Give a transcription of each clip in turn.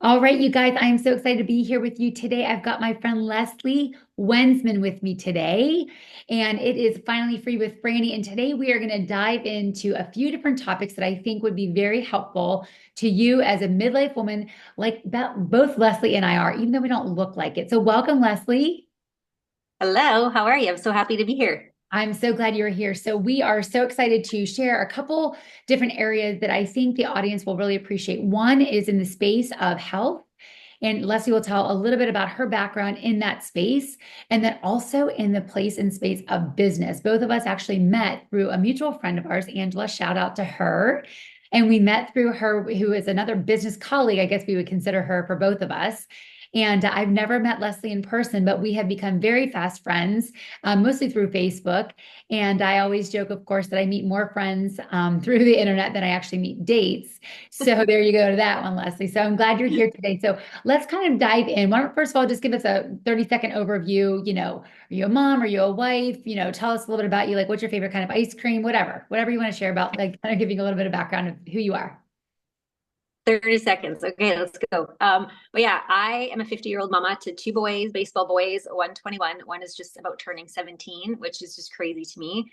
All right, you guys, I am so excited to be here with you today. I've got my friend Leslie Wensmann with me today, and it is finally free with Franny. And today we are going to dive into a few different topics that I think would be very helpful to you as a midlife woman, like that both Leslie and I are, even though we don't look like it. So, welcome, Leslie. Hello, how are you? I'm so happy to be here. I'm so glad you're here. So, we are so excited to share a couple different areas that I think the audience will really appreciate. One is in the space of health. And Leslie will tell a little bit about her background in that space, and then also in the place and space of business. Both of us actually met through a mutual friend of ours, Angela, shout out to her. And we met through her, who is another business colleague, I guess we would consider her for both of us. And I've never met Leslie in person, but we have become very fast friends, mostly through Facebook. And I always joke, of course, that I meet more friends through the internet than I actually meet dates. So there you go to that one, Leslie. So I'm glad you're here today. So let's kind of dive in. Why don't, first of all, just give us a 30-second overview. Are you a mom? Are you a wife? Tell us a little bit about you. Like, what's your favorite kind of ice cream? Whatever you want to share about, like, kind of giving a little bit of background of who you are. 30 seconds. Okay, let's go. But yeah, I am a 50-year-old mama to two boys, baseball boys, one 21. One is just about turning 17, which is just crazy to me.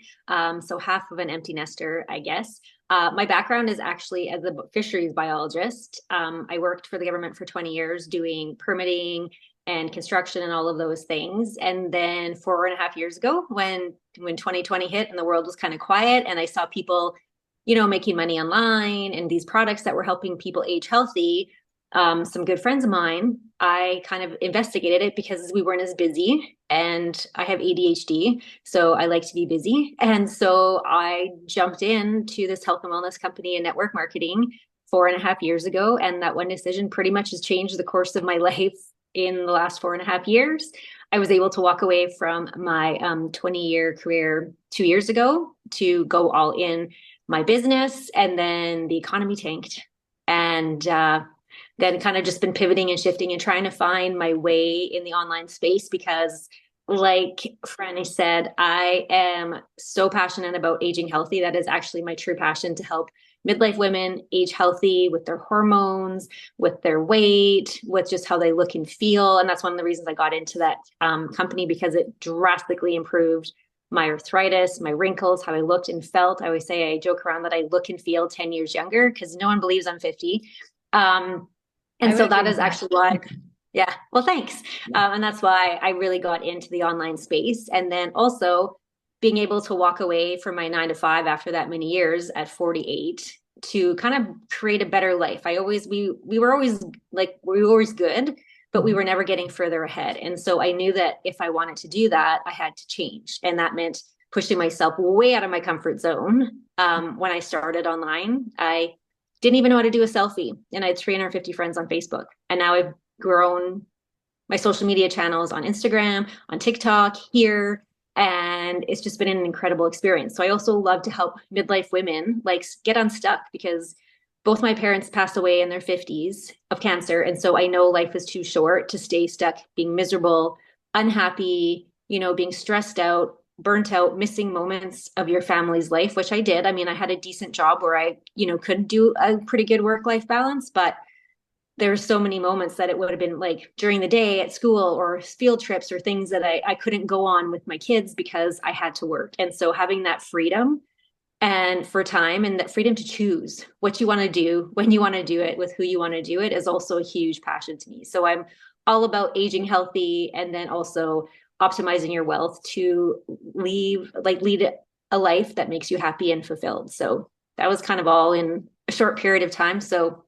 So half of an empty nester, I guess. My background is actually as a fisheries biologist. I worked for the government for 20 years doing permitting and construction and all of those things. And then 4.5 years ago, when 2020 hit and the world was kind of quiet, and I saw people making money online and these products that were helping people age healthy. Some good friends of mine, I kind of investigated it because we weren't as busy and I have ADHD. So I like to be busy. And so I jumped into this health and wellness company in network marketing 4.5 years ago. And that one decision pretty much has changed the course of my life in the last 4.5 years. I was able to walk away from my 20-year career 2 years ago to go all in my business, and then the economy tanked, and then kind of just been pivoting and shifting and trying to find my way in the online space because, like Franny said, I am so passionate about aging healthy. That is actually my true passion, to help midlife women age healthy with their hormones, with their weight, with just how they look and feel. And that's one of the reasons I got into that company, because it drastically improved my arthritis, my wrinkles, how I looked and felt. I always say, I joke around that I look and feel 10 years younger because no one believes I'm 50. I And would so agree that with is that. actually why, yeah, well, thanks. And that's why I really got into the online space. And then also being able to walk away from my 9 to 5 after that many years at 48 to kind of create a better life. We were always like, we were always good, but we were never getting further ahead. And so I knew that if I wanted to do that, I had to change. And that meant pushing myself way out of my comfort zone. When I started online, I didn't even know how to do a selfie. And I had 350 friends on Facebook. And now I've grown my social media channels on Instagram, on TikTok, here. And it's just been an incredible experience. So I also love to help midlife women like get unstuck, because both my parents passed away in their 50s of cancer. And so I know life is too short to stay stuck being miserable, unhappy, being stressed out, burnt out, missing moments of your family's life, which I did. I mean, I had a decent job where I, could do a pretty good work-life balance, but there's so many moments that it would have been like during the day at school or field trips or things that I couldn't go on with my kids because I had to work. And so having that freedom and for time, and that freedom to choose what you want to do, when you want to do it, with who you want to do it, is also a huge passion to me. So I'm all about aging healthy, and then also optimizing your wealth to lead a life that makes you happy and fulfilled. So that was kind of all in a short period of time. So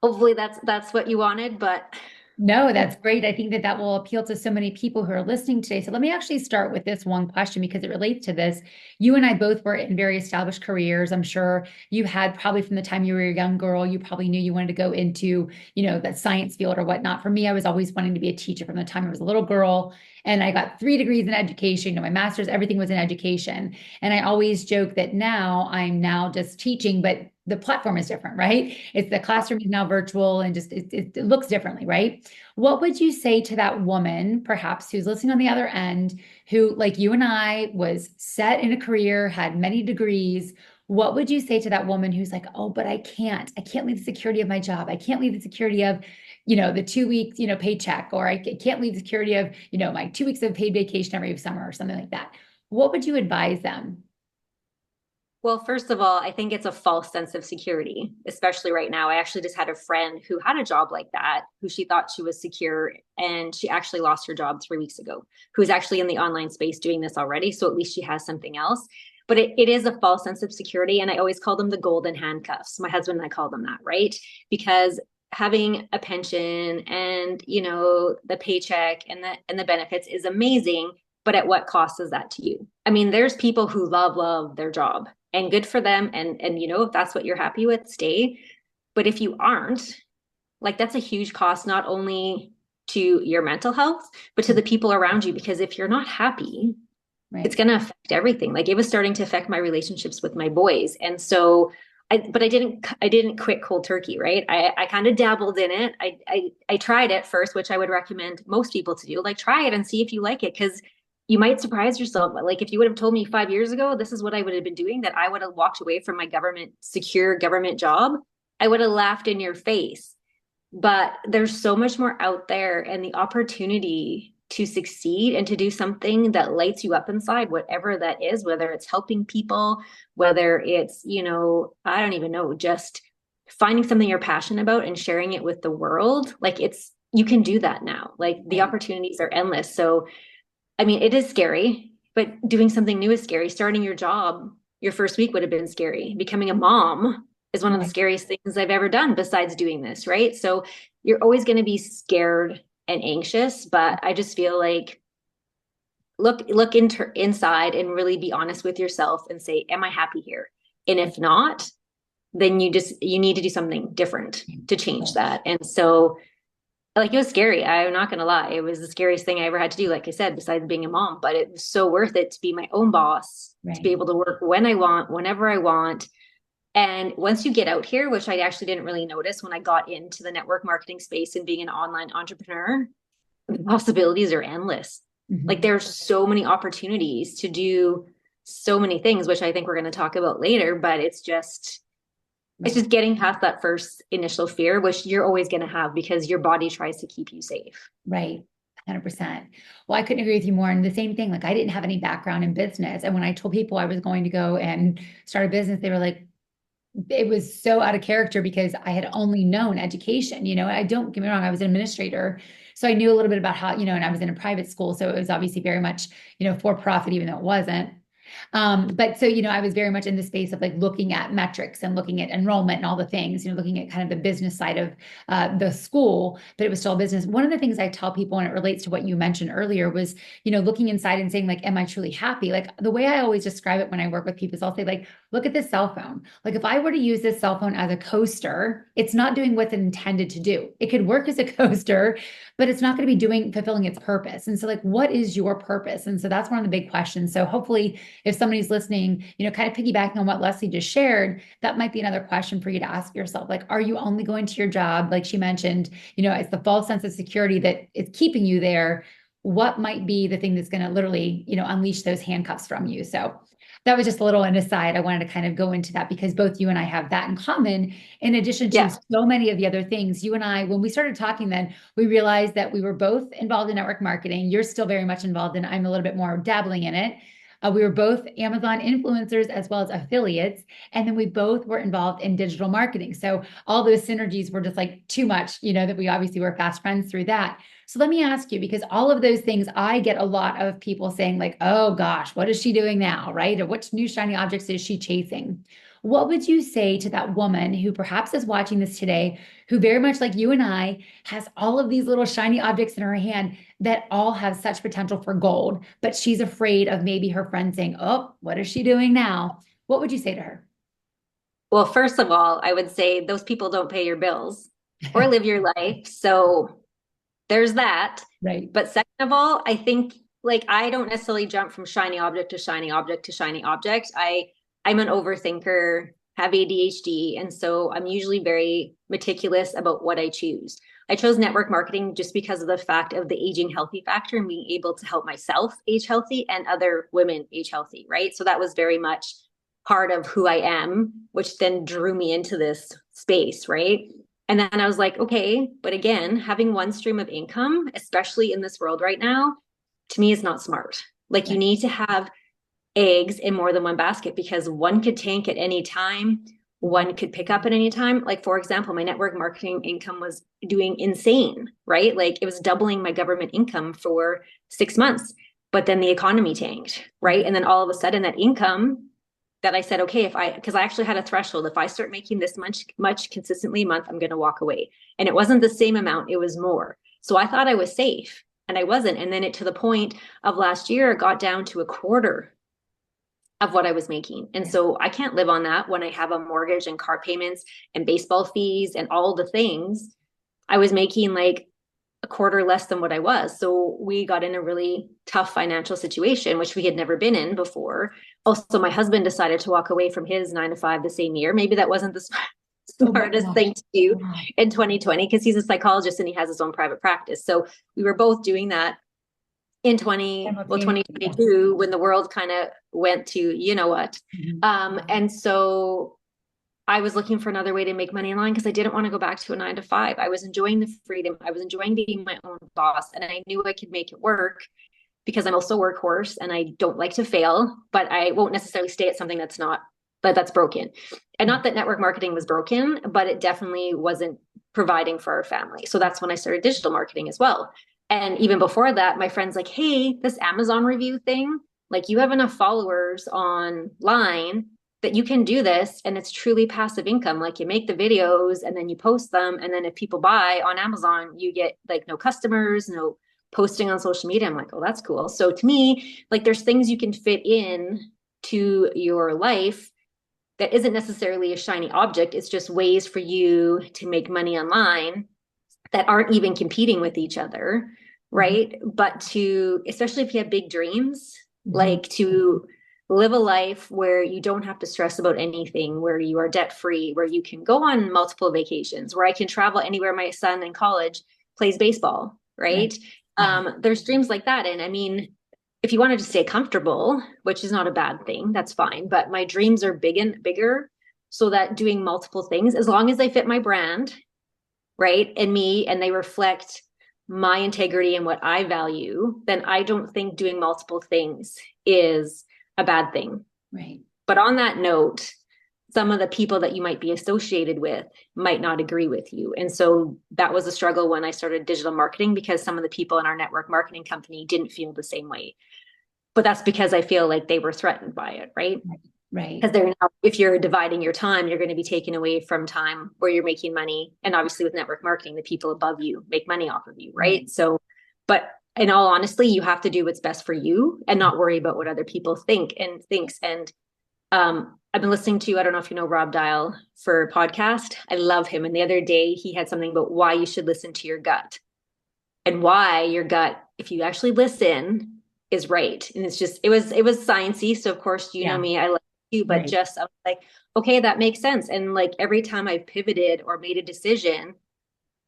hopefully that's what you wanted, but No, that's great. I think that that will appeal to so many people who are listening today. So let me actually start with this one question because it relates to this. You and I both were in very established careers. I'm sure you had, probably from the time you were a young girl, you probably knew you wanted to go into, that science field or whatnot. For me, I was always wanting to be a teacher from the time I was a little girl. And I got 3 degrees in education, my master's, everything was in education. And I always joke that now I'm now just teaching, but the platform is different, right? It's the classroom is now virtual and just it looks differently, right? What would you say to that woman, perhaps, who's listening on the other end, who, like you and I, was set in a career, had many degrees? What would you say to that woman who's like, oh, but I can't leave the security of my job. I can't leave the security of, the 2 weeks, paycheck, or can't leave the security of, my 2 weeks of paid vacation every summer or something like that. What would you advise them? Well, first of all, I think it's a false sense of security, especially right now. I actually just had a friend who had a job like that, who she thought she was secure, and she actually lost her job 3 weeks ago, who's actually in the online space doing this already. So at least she has something else. But it is a false sense of security. And I always call them the golden handcuffs. My husband and I call them that, right? Because having a pension and the paycheck and the benefits is amazing, but at what cost is that to you? I mean, there's people who love their job, and good for them, and if that's what you're happy with, stay. But if you aren't, like, that's a huge cost, not only to your mental health but to the people around you, because if you're not happy, it's Right. going to affect everything. Like, it was starting to affect my relationships with my boys. And so I didn't quit cold turkey, right? I kind of dabbled in it. I tried it first, which I would recommend most people to do. Like, try it and see if you like it, because you might surprise yourself. Like, if you would have told me 5 years ago this is what I would have been doing, that I would have walked away from my secure government job, I would have laughed in your face. But there's so much more out there, and the opportunity to succeed and to do something that lights you up inside, whatever that is, whether it's helping people, whether it's, I don't even know, just finding something you're passionate about and sharing it with the world. Like, you can do that now. Like, the Right. opportunities are endless. So, I mean, it is scary, but doing something new is scary. Starting your job, your first week would have been scary. Becoming a mom is one of the Right. scariest things I've ever done besides doing this, right? So you're always going to be scared and anxious, but I just feel like look inside and really be honest with yourself and say, am I happy here? And if not, then you need to do something different to change Right. that. And so, like, it was scary. I'm not gonna lie. It was the scariest thing I ever had to do, like I said, besides being a mom. But it was so worth it to be my own boss, to be Right. able to work when I want, whenever I want. And once you get out here, which I actually didn't really notice when I got into the network marketing space and being an online entrepreneur, the possibilities are endless. Like, Mhm. there's so many opportunities to do so many things, which I think we're going to talk about later. But it's just Right. getting past that first initial fear, which you're always going to have because your body tries to keep you safe. Right. 100%. Well, I couldn't agree with you more. And the same thing, like I didn't have any background in business. And when I told people I was going to go and start a business, they were like, it was so out of character because I had only known education. I don't get me wrong, I was an administrator. So I knew a little bit about how, and I was in a private school. So it was obviously very much, for profit, even though it wasn't. But so, I was very much in the space of like looking at metrics and looking at enrollment and all the things, looking at kind of the business side of the school, but it was still a business. One of the things I tell people, and it relates to what you mentioned earlier, was, looking inside and saying, like, am I truly happy? Like the way I always describe it when I work with people is I'll say, like, look at this cell phone. Like if I were to use this cell phone as a coaster, it's not doing what's intended to do. It could work as a coaster, but it's not going to be fulfilling its purpose. And so, like, what is your purpose? And so that's one of the big questions. So hopefully if somebody's listening, kind of piggybacking on what Leslie just shared, that might be another question for you to ask yourself. Like, are you only going to your job? Like she mentioned, it's the false sense of security that is keeping you there. What might be the thing that's going to literally, unleash those handcuffs from you? So that was just a little an aside. I wanted to kind of go into that because both you and I have that in common. In addition to Yeah. so many of the other things, you and I, when we started talking, then we realized that we were both involved in network marketing. You're still very much involved in, I'm a little bit more dabbling in it. We were both Amazon influencers as well as affiliates. And then we both were involved in digital marketing. So all those synergies were just like too much, that we obviously were fast friends through that. So let me ask you, because all of those things, I get a lot of people saying, like, oh gosh, what is she doing now? Right? Or what new shiny objects is she chasing? What would you say to that woman who perhaps is watching this today, who very much like you and I has all of these little shiny objects in her hand that all have such potential for gold, but she's afraid of maybe her friend saying, oh, what is she doing now? What would you say to her? Well, first of all, I would say those people don't pay your bills or live your life. So there's that. Right. But second of all, I think, like, I don't necessarily jump from shiny object to shiny object to shiny object. I'm an overthinker, have ADHD, and so I'm usually very meticulous about what I choose. I chose network marketing just because of the fact of the aging healthy factor and being able to help myself age healthy and other women age healthy, right? So that was very much part of who I am, which then drew me into this space, right? And then I was like, okay, but again, having one stream of income, especially in this world right now, to me is not smart. Like you Right. need to have eggs in more than one basket because one could tank at any time. One could pick up at any time. Like, for example, my network marketing income was doing insane, right? Like it was doubling my government income for 6 months, but then the economy tanked, right? And then all of a sudden that income that I said, okay, because I actually had a threshold, if I start making this much consistently a month, I'm going to walk away. And it wasn't the same amount, it was more. So I thought I was safe and I wasn't. And then it to the point of last year, it got down to a quarter of what I was making. And Yeah. so I can't live on that when I have a mortgage and car payments and baseball fees and all the things. I was making like a quarter less than what I was. So we got in a really tough financial situation, which we had never been in before. Also, my husband decided to walk away from his 9 to 5 the same year. Maybe that wasn't the Oh my smartest gosh. thing to do Wow. in 2020 because he's a psychologist and he has his own private practice. So we were both doing that in 2022 when the world kind of went to you know what. Mhm. And so I was looking for another way to make money online because I didn't want to go back to a 9 to 5. I was enjoying the freedom. I was enjoying being my own boss, and I knew I could make it work because I'm also a workhorse and I don't like to fail, but I won't necessarily stay at something that's broken. And Yeah. not that network marketing was broken, but it definitely wasn't providing for our family. So that's when I started digital marketing as well. And even before that, my friend's like, hey, this Amazon review thing, like you have enough followers online that you can do this and it's truly passive income. Like you make the videos and then you post them. And then if people buy on Amazon, you get like no customers, no posting on social media. I'm like, oh, that's cool. So to me, like there's things you can fit in to your life that isn't necessarily a shiny object. It's just ways for you to make money online that aren't even competing with each other, Mhm. right? But to, especially if you have big dreams, Mhm. like to live a life where you don't have to stress about anything, where you are debt free, where you can go on multiple vacations, where I can travel anywhere my son in college plays baseball, Right. right? Yeah. There's dreams like that. And I mean, if you wanted to stay comfortable, which is not a bad thing, that's fine. But my dreams are big and bigger so that doing multiple things, as long as they fit my brand, right, and me, and they reflect my integrity and what I value, then I don't think doing multiple things is a bad thing. Right. But on that note, some of the people that you might be associated with might not agree with you. And so that was a struggle when I started digital marketing because some of the people in our network marketing company didn't feel the same way. But that's because I feel like they were threatened by it, right? Right. Right. Because they're now, if you're dividing your time, you're going to be taken away from time where you're making money. And obviously, with network marketing, the people above you make money off of you, Right. right? So, but in all honesty, you have to do what's best for you and not worry about what other people think and thinks. And I've been listening to, I don't know if you know Rob Dial for a podcast. I love him. And the other day, he had something about why you should listen to your gut and why your gut, if you actually listen, is right. And it's just it was sciencey. So of course, you know Yeah. me, I like you, but Right. just I was like, okay, that makes sense. And like every time I pivoted or made a decision,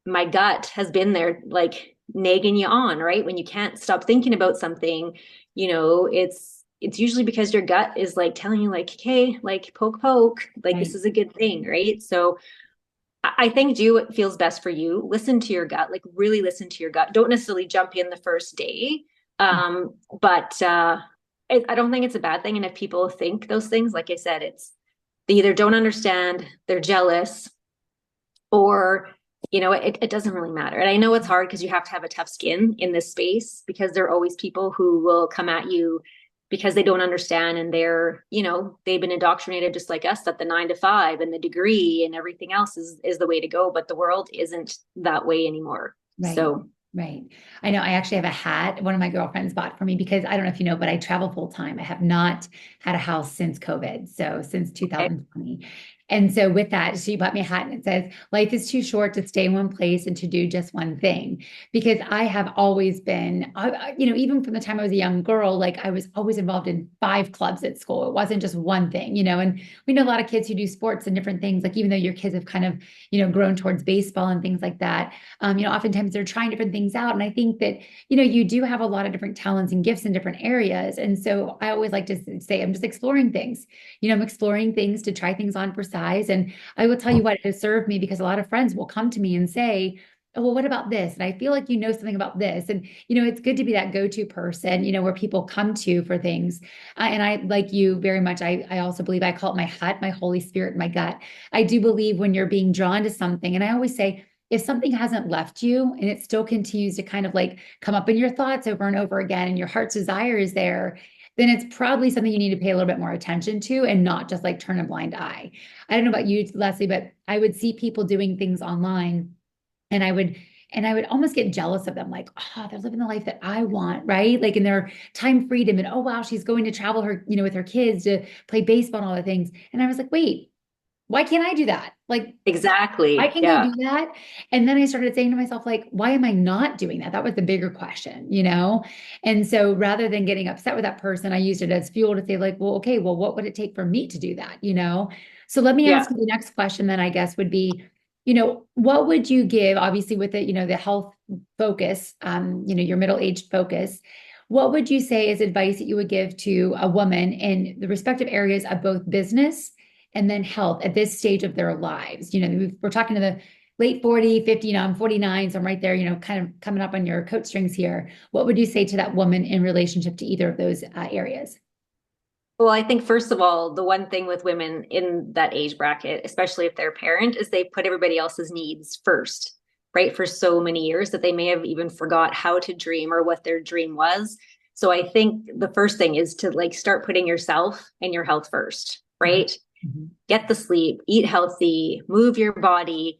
my gut has been there like nagging you on, right? When you can't stop thinking about something, it's usually because your gut is like telling you like, okay, like poke poke, like this Right. is a good thing, right? So I think do what feels best for you. Listen to your gut, like really listen to your gut. Don't necessarily jump in the first day. But I don't think it's a bad thing. And if people think those things, like I said, it's they either don't understand, they're jealous, or it doesn't really matter. And I know it's hard because you have to have a tough skin in this space because there are always people who will come at you because they don't understand and they've been indoctrinated just like us that the 9 to 5 and the degree and everything else is the way to go, but the world isn't that way anymore. Right. So Right. I know I actually have a hat one of my girlfriends bought for me because I don't know if you know, but I travel full time. I have not had a house since COVID. So since okay. 2020. And so with that, she bought me a hat and it says, life is too short to stay in one place and to do just one thing. Because I have always been, even from the time I was a young girl, like I was always involved in 5 clubs at school. It wasn't just one thing, and we know a lot of kids who do sports and different things, like even though your kids have kind of, grown towards baseball and things like that, oftentimes they're trying different things out. And I think that, you do have a lot of different talents and gifts in different areas. And so I always like to say, I'm just exploring things. I'm exploring things to try things on for size. And I will tell you what, it has served me because a lot of friends will come to me and say, oh, well, what about this? And I feel like you know something about this. And, it's good to be that go-to person, where people come to for things. And I, like you very much, I also believe I call it my hut, my Holy Spirit, my gut. I do believe when you're being drawn to something, and I always say, if something hasn't left you and it still continues to kind of like come up in your thoughts over and over again, and your heart's desire is there, then it's probably something you need to pay a little bit more attention to and not just like turn a blind eye. I don't know about you, Leslie, but I would see people doing things online and I would almost get jealous of them, like, oh, they're living the life that I want, right? Like in their time freedom, and oh wow, she's going to travel her, with her kids to play baseball and all the things. And I was like, wait, why can't I do that? Like I Exactly. can go Yeah. do that. And then I started saying to myself, like, why am I not doing that? That was the bigger question. And so rather than getting upset with that person, I used it as fuel to say, like, well, okay, well, what would it take for me to do that? So let me Yeah. ask you the next question then I guess would be, what would you give, obviously with the, the health focus, your middle-aged focus, what would you say is advice that you would give to a woman in the respective areas of both business and then health at this stage of their lives? We're talking to the late 40, 50, I'm 49, so I'm right there, kind of coming up on your coat strings here. What would you say to that woman in relationship to either of those areas? Well, I think first of all, the one thing with women in that age bracket, especially if they're a parent, is they put everybody else's needs first, right? For so many years that they may have even forgot how to dream or what their dream was. So I think the first thing is to like start putting yourself and your health first, right? Mm-hmm. Get the sleep, eat healthy, move your body.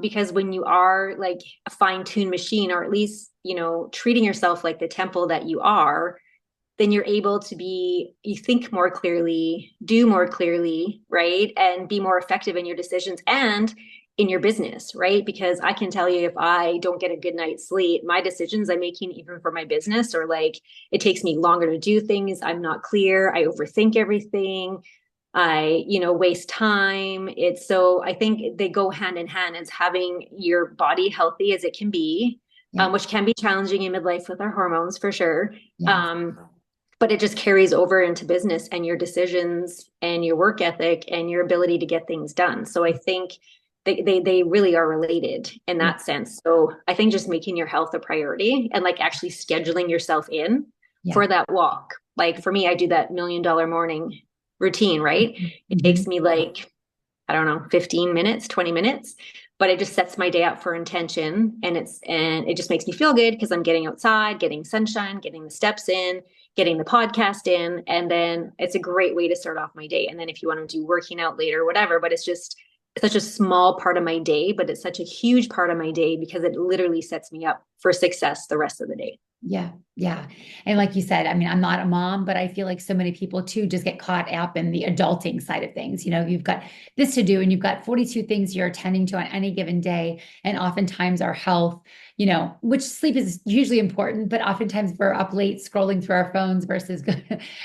Because when you are like a fine-tuned machine, or at least, treating yourself like the temple that you are, then you're able to you think more clearly, do more clearly, right? And be more effective in your decisions and in your business, right? Because I can tell you, if I don't get a good night's sleep, my decisions I'm making, even for my business, or like it takes me longer to do things. I'm not clear. I overthink everything. I, waste time. I think they go hand in hand. It's having your body healthy as it can be, Yeah. which can be challenging in midlife with our hormones for sure. Yes. Um, but it just carries over into business and your decisions and your work ethic and your ability to get things done. So I think they really are related in Yeah. that sense. So I think just making your health a priority and like actually scheduling yourself in Yeah. for that walk. Like for me, I do that $1 million morning routine, right? It Mm-hmm. takes me like, I don't know, 15 minutes, 20 minutes, but it just sets my day up for intention, and it just makes me feel good because I'm getting outside, getting sunshine, getting the steps in, getting the podcast in, and then it's a great way to start off my day. And then if you want to do working out later, whatever, but it's just such a small part of my day, but it's such a huge part of my day because it literally sets me up for success the rest of the day. Yeah, yeah. And like you said, I mean, I'm not a mom, but I feel like so many people too just get caught up in the adulting side of things. You've got this to do and you've got 42 things you're attending to on any given day. And oftentimes our health, which sleep is usually important, but oftentimes we're up late scrolling through our phones versus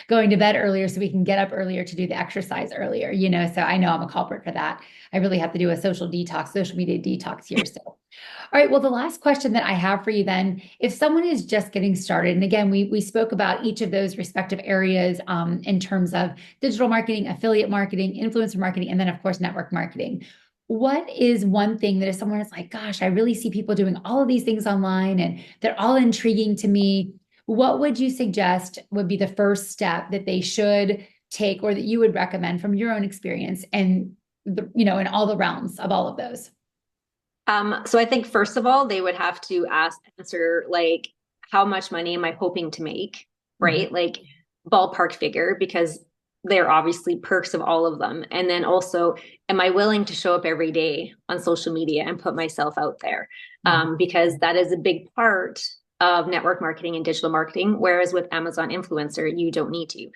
going to bed earlier so we can get up earlier to do the exercise earlier. So I know I'm a culprit for that. I really have to do a social media detox here. So all right. Well, the last question that I have for you then, if someone is just getting started, and again, we spoke about each of those respective areas in terms of digital marketing, affiliate marketing, influencer marketing, and then of course, network marketing. What is one thing that if someone is like, gosh, I really see people doing all of these things online and they're all intriguing to me, what would you suggest would be the first step that they should take or that you would recommend from your own experience and in all the realms of all of those? So I think first of all, they would have to answer like, how much money am I hoping to make? Mhm. Right? Like ballpark figure, because there are obviously perks of all of them. And then also, am I willing to show up every day on social media and put myself out there? Mhm. Because that is a big part of network marketing and digital marketing. Whereas with Amazon influencer, you don't need to.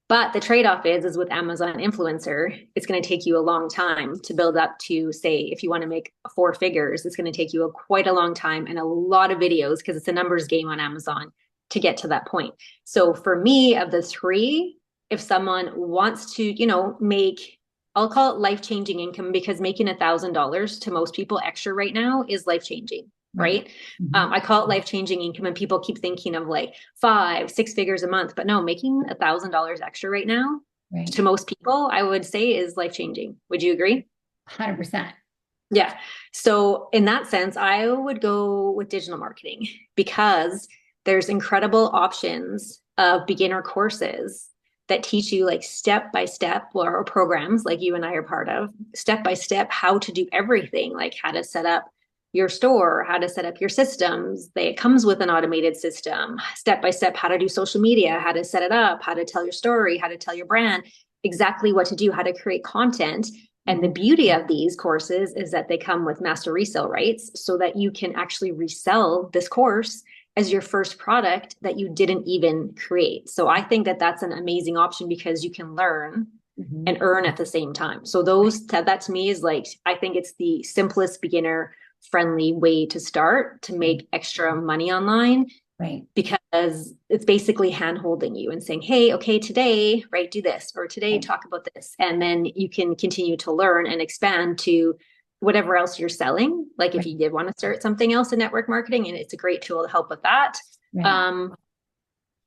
But the trade-off is with Amazon influencer, it's going to take you a long time to build up to, say, if you want to make 4 figures, it's going to take you quite a long time and a lot of videos because it's a numbers game on Amazon to get to that point. So for me, of the three, if someone wants to, make, I'll call it life-changing income, because making $1,000 to most people extra right now is life-changing. Right. Right. Mm-hmm. I call it life-changing income, and people keep thinking of like 5, 6 figures a month, but no, making $1,000 extra right now Right. to most people, I would say, is life-changing. Would you agree? 100%. Yeah. So in that sense, I would go with digital marketing because there's incredible options of beginner courses that teach you like step by step, or programs like you and I are part of, step by step how to do everything, like how to set up your store, how to set up your systems. It comes with an automated system, step by step, how to do social media, how to set it up, how to tell your story, how to tell your brand, exactly what to do, how to create content. And the Mm-hmm. beauty of these courses is that they come with master resale rights so that you can actually resell this course as your first product that you didn't even create. So I think that that's an amazing option because you can learn Mm-hmm. and earn at the same time. So that to me is like, I think it's the simplest beginner friendly way to start to Right. make extra money online, Right. because it's basically hand holding you and saying, hey, okay, today, right, do this, or today, Right. talk about this. And then you can continue to learn and expand to whatever else you're selling. Like if Right. you did want to start something else in network marketing, and it's a great tool to help with that. Right. Um,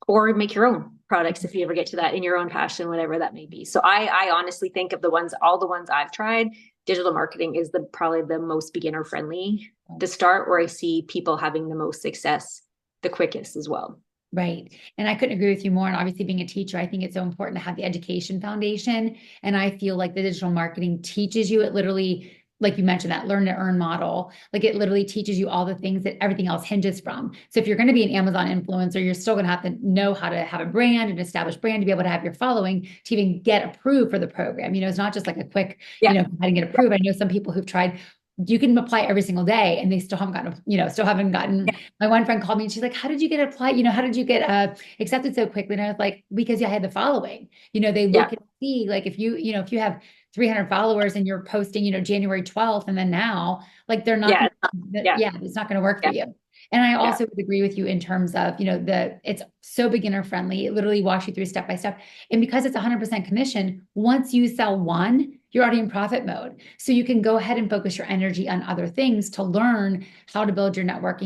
or make your own products if you ever get to that in your own passion, whatever that may be. So I honestly think of all the ones I've tried, digital marketing is probably the most beginner friendly to start, where I see people having the most success the quickest as well. Right. And I couldn't agree with you more. And obviously, being a teacher, I think it's so important to have the education foundation. And I feel like the digital marketing teaches you, it literally, like you mentioned, that learn to earn model, like it literally teaches you all the things that everything else hinges from. So if you're going to be an Amazon influencer, you're still going to have to know how to have a brand, an established brand, to be able to have your following to even get approved for the program. It's not just like a quick, Yeah. how to get approved. I know some people who've tried, you can apply every single day and they still haven't gotten, Yeah. my one friend called me and she's like, how did you get applied? How did you get accepted so quickly? And I was like, because I had the following. They Yeah. look and see, like if you have 300 followers and you're posting, January 12th and then now, like they're not Yeah. going to, Yeah. yeah, it's not going to work for Yeah. you. And I Yeah. also would agree with you in terms of, it's so beginner friendly. It literally walks you through step by step. And because it's 100% commission, once you sell one, you're already in profit mode. So you can go ahead and focus your energy on other things to learn how to build your network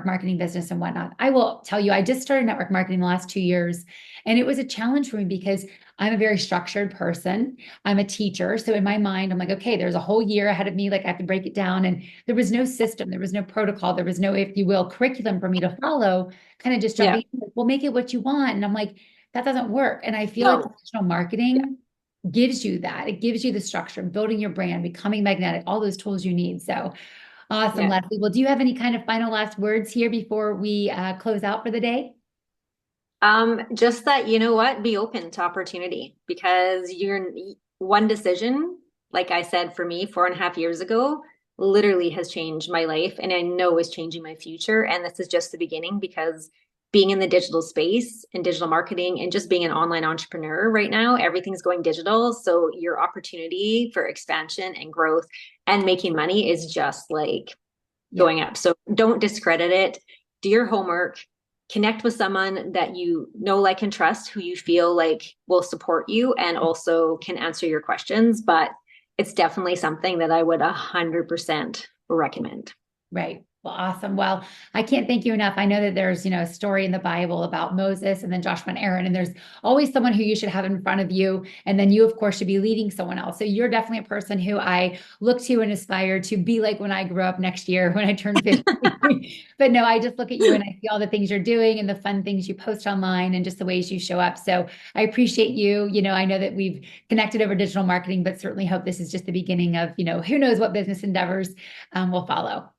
marketing business and whatnot. I will tell you, I just started network marketing the last 2 years, and it was a challenge for me because I'm a very structured person. I'm a teacher. So in my mind, I'm like, okay, there's a whole year ahead of me. Like I have to break it down. And there was no system, there was no protocol, there was no, if you will, curriculum for me to follow, kind of just Yeah. jumping in, like, well, make it what you want. And I'm like, that doesn't work. And I feel like No. digital Yeah. marketing gives you that. It gives you the structure, building your brand, becoming magnetic, all those tools you need. So awesome, Yeah. Leslie. Well, do you have any kind of final last words here before we close out for the day? Just that, you know what, be open to opportunity, because you're one decision, like I said, for me, 4.5 years ago, literally has changed my life. And I know is changing my future. And this is just the beginning, because being in the digital space and digital marketing and just being an online entrepreneur right now, everything's going digital. So your opportunity for expansion and growth and making money is just like Yeah. going up. So don't discredit it. Do your homework. Connect with someone that you know, like, and trust, who you feel like will support you and also can answer your questions. But it's definitely something that I would 100% recommend. Right. Well, awesome. Well, I can't thank you enough. I know that there's, a story in the Bible about Moses and then Joshua and Aaron, and there's always someone who you should have in front of you. And then you, of course, should be leading someone else. So you're definitely a person who I look to and aspire to be like when I grow up next year, when I turn 50. But no, I just look at you and I see all the things you're doing and the fun things you post online and just the ways you show up. So I appreciate you. I know that we've connected over digital marketing, but certainly hope this is just the beginning of, who knows what business endeavors will follow.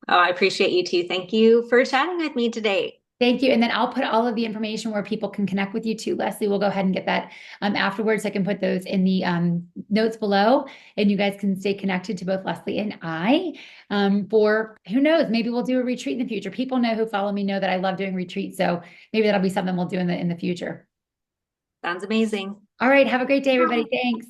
Oh, I appreciate you too. Thank you for chatting with me today. Thank you. And then I'll put all of the information where people can connect with you too. Leslie, we'll go ahead and get that afterwards. I can put those in the notes below, and you guys can stay connected to both Leslie and I for who knows, maybe we'll do a retreat in the future. People know who follow me know that I love doing retreats. So maybe that'll be something we'll do in the future. Sounds amazing. All right. Have a great day, everybody. Thanks.